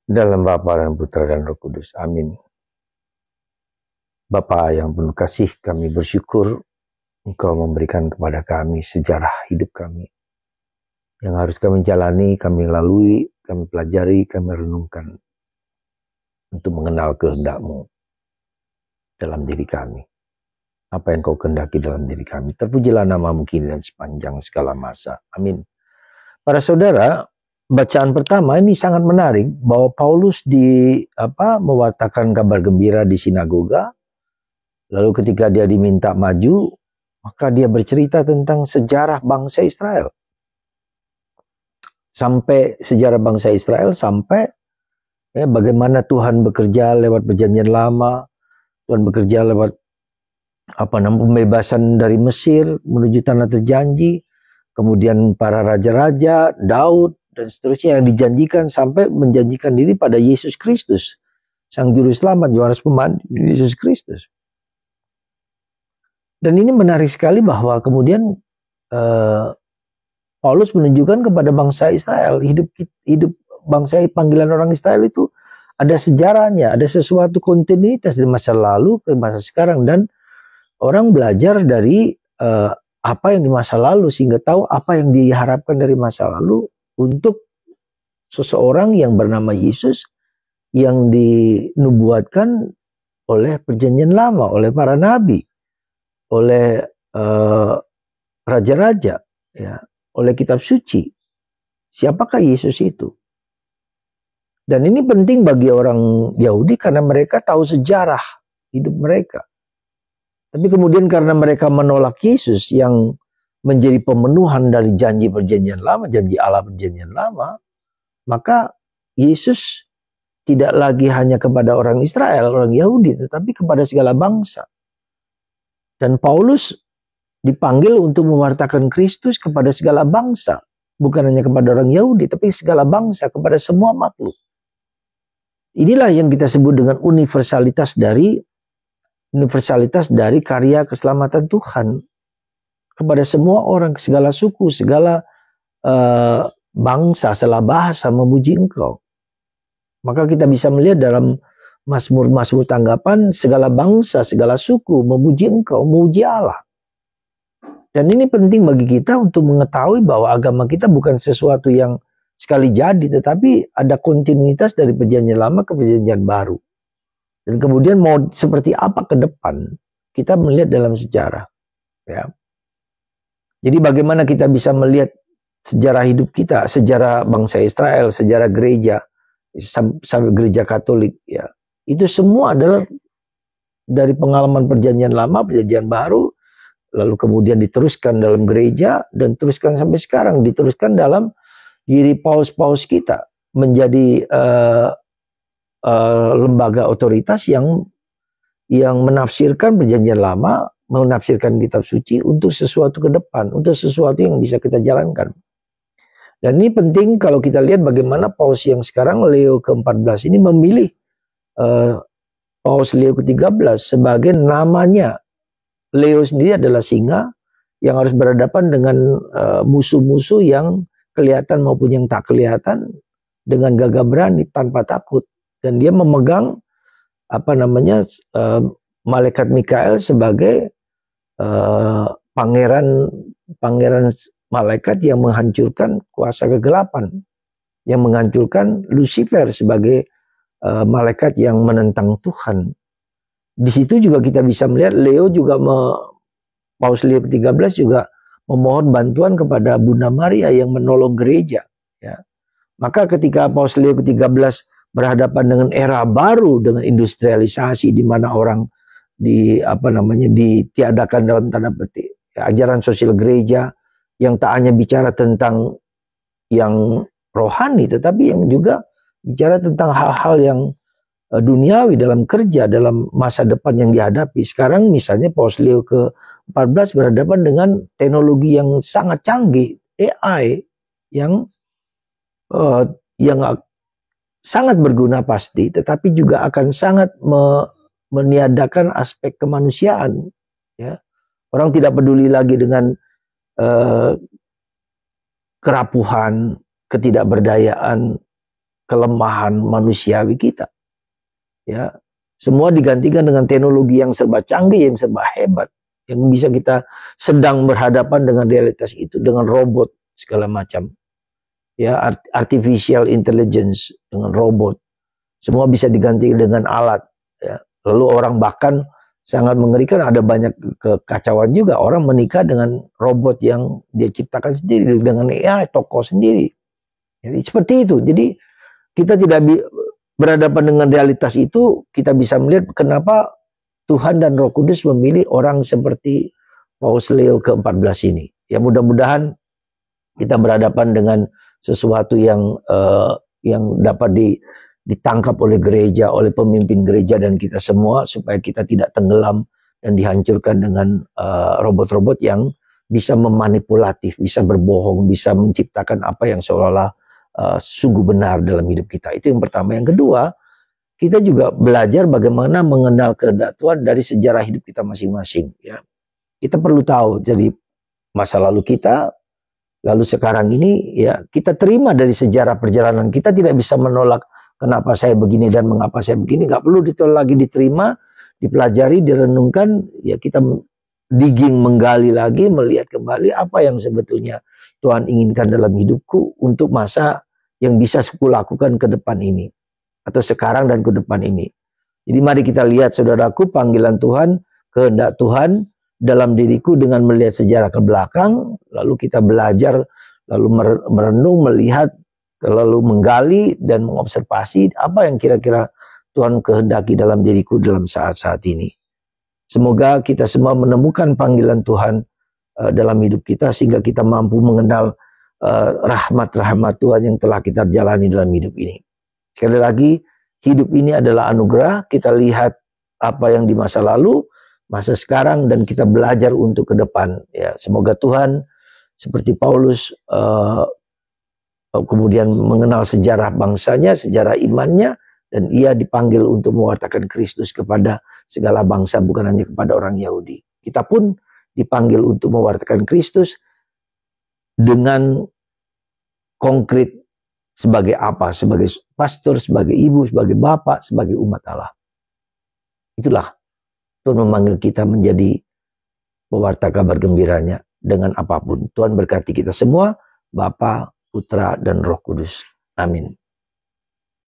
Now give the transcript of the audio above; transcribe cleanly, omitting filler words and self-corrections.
Dalam Bapa dan Putra dan Roh Kudus. Amin. Bapa yang penuh kasih, kami bersyukur Engkau memberikan kepada kami sejarah hidup kami. Yang harus kami jalani, kami lalui, kami pelajari, kami renungkan. Untuk mengenal kehendak-Mu dalam diri kami. Apa yang Kau kehendaki dalam diri kami. Terpujilah nama-Mu kini dan sepanjang segala masa. Amin. Para saudara, bacaan pertama ini sangat menarik bahwa Paulus mewartakan kabar gembira di sinagoga. Lalu ketika dia diminta maju, maka dia bercerita tentang sejarah bangsa Israel. Sampai sejarah bangsa Israel sampai bagaimana Tuhan bekerja lewat perjanjian lama, Tuhan bekerja lewat pembebasan dari Mesir menuju tanah terjanji, kemudian para raja-raja, Daud dan seterusnya yang dijanjikan sampai menjanjikan diri pada Yesus Kristus, Sang Juru Selamat, Yohanes Pembaptis, Yesus Kristus. Dan ini menarik sekali bahwa kemudian Paulus menunjukkan kepada bangsa Israel, hidup bangsa panggilan orang Israel itu ada sejarahnya, ada sesuatu kontinuitas dari masa lalu ke masa sekarang, dan orang belajar dari apa yang di masa lalu sehingga tahu apa yang diharapkan dari masa lalu untuk seseorang yang bernama Yesus yang dinubuatkan oleh perjanjian lama, oleh para nabi, oleh raja-raja, ya, oleh kitab suci. Siapakah Yesus itu? Dan ini penting bagi orang Yahudi karena mereka tahu sejarah hidup mereka. Tapi kemudian karena mereka menolak Yesus yang menjadi pemenuhan dari janji perjanjian lama, janji Allah perjanjian lama, maka Yesus tidak lagi hanya kepada orang Israel, orang Yahudi, tetapi kepada segala bangsa. Dan Paulus dipanggil untuk mewartakan Kristus kepada segala bangsa. Bukan hanya kepada orang Yahudi, tapi segala bangsa, kepada semua makhluk. Inilah yang kita sebut dengan universalitas dari karya keselamatan Tuhan. Kepada semua orang, segala suku, segala bangsa, segala bahasa memuji Engkau. Maka kita bisa melihat dalam Mazmur tanggapan, segala bangsa, segala suku memuji Engkau, memuji Allah. Dan ini penting bagi kita untuk mengetahui bahwa agama kita bukan sesuatu yang sekali jadi, tetapi ada kontinuitas dari perjanjian lama ke perjanjian baru. Dan kemudian mau seperti apa ke depan, kita melihat dalam sejarah. Ya. Jadi bagaimana kita bisa melihat sejarah hidup kita, sejarah bangsa Israel, sejarah gereja, sampai gereja Katolik, ya. Itu semua adalah dari pengalaman perjanjian lama, perjanjian baru, lalu kemudian diteruskan dalam gereja, dan teruskan sampai sekarang, diteruskan dalam diri paus-paus kita, menjadi lembaga otoritas yang menafsirkan perjanjian lama, menafsirkan kitab suci untuk sesuatu ke depan, untuk sesuatu yang bisa kita jalankan. Dan ini penting kalau kita lihat bagaimana paus yang sekarang, Leo ke-14 ini memilih Paus Leo ke-13 sebagai namanya. Leo sendiri adalah singa yang harus berhadapan dengan musuh-musuh yang kelihatan maupun yang tak kelihatan dengan gagah berani tanpa takut. Dan dia memegang malaikat Mikael sebagai pangeran malaikat yang menghancurkan kuasa kegelapan, yang menghancurkan Lucifer sebagai malaikat yang menentang Tuhan. Di situ juga kita bisa melihat Paus Leo ke-13 juga memohon bantuan kepada Bunda Maria yang menolong gereja. Ya. Maka ketika Paus Leo ke-13 berhadapan dengan era baru, dengan industrialisasi di mana orang ditiadakan dalam tanda petik, ya, ajaran sosial gereja yang tak hanya bicara tentang yang rohani, tetapi yang juga bicara tentang hal-hal yang duniawi dalam kerja, dalam masa depan yang dihadapi. Sekarang misalnya Paus Leo ke-14 berhadapan dengan teknologi yang sangat canggih, AI, yang sangat berguna pasti, tetapi juga akan sangat meniadakan aspek kemanusiaan. Ya. Orang tidak peduli lagi dengan kerapuhan, ketidakberdayaan, kelemahan manusiawi kita. Ya, semua digantikan dengan teknologi yang serba canggih, yang serba hebat, yang bisa kita sedang berhadapan dengan realitas itu, dengan robot segala macam. Ya, artificial intelligence dengan robot. Semua bisa diganti dengan alat. Ya. Lalu orang bahkan sangat mengerikan, ada banyak kekacauan juga. Orang menikah dengan robot yang dia ciptakan sendiri, dengan AI, tokoh sendiri. Jadi seperti itu. Jadi kita tidak berhadapan dengan realitas itu, kita bisa melihat kenapa Tuhan dan Roh Kudus memilih orang seperti Paus Leo ke-14 ini. Ya mudah-mudahan kita berhadapan dengan sesuatu yang dapat ditangkap oleh gereja, oleh pemimpin gereja dan kita semua, supaya kita tidak tenggelam dan dihancurkan dengan robot-robot yang bisa memanipulatif, bisa berbohong, bisa menciptakan apa yang seolah-olah sungguh benar dalam hidup kita. Itu yang pertama. Yang kedua, kita juga belajar bagaimana mengenal kehendak Tuhan dari sejarah hidup kita masing-masing. Ya, kita perlu tahu, jadi masa lalu kita, lalu sekarang ini, ya kita terima dari sejarah perjalanan. Kita tidak bisa menolak kenapa saya begini dan mengapa saya begini. Gak perlu lagi diterima, dipelajari, direnungkan. Ya kita digging, menggali lagi, melihat kembali apa yang sebetulnya Tuhan inginkan dalam hidupku untuk masa yang bisa aku lakukan ke depan ini, atau sekarang dan ke depan ini. Jadi mari kita lihat, saudaraku, panggilan Tuhan, kehendak Tuhan dalam diriku dengan melihat sejarah ke belakang, lalu kita belajar, lalu merenung, melihat, lalu menggali dan mengobservasi apa yang kira-kira Tuhan kehendaki dalam diriku dalam saat-saat ini. Semoga kita semua menemukan panggilan Tuhan dalam hidup kita, sehingga kita mampu mengenal rahmat-rahmat Tuhan yang telah kita jalani dalam hidup ini. Sekali lagi, hidup ini adalah anugerah. Kita lihat apa yang di masa lalu, masa sekarang, dan kita belajar untuk ke depan. Ya, semoga Tuhan seperti Paulus kemudian mengenal sejarah bangsanya, sejarah imannya, dan ia dipanggil untuk mewartakan Kristus kepada segala bangsa, bukan hanya kepada orang Yahudi. Kita pun dipanggil untuk mewartakan Kristus dengan konkret sebagai apa? Sebagai pastor, sebagai ibu, sebagai bapak, sebagai umat Allah. Itulah Tuhan memanggil kita menjadi pewarta kabar gembiranya dengan apapun. Tuhan berkati kita semua, Bapa, Putra, dan Roh Kudus. Amin.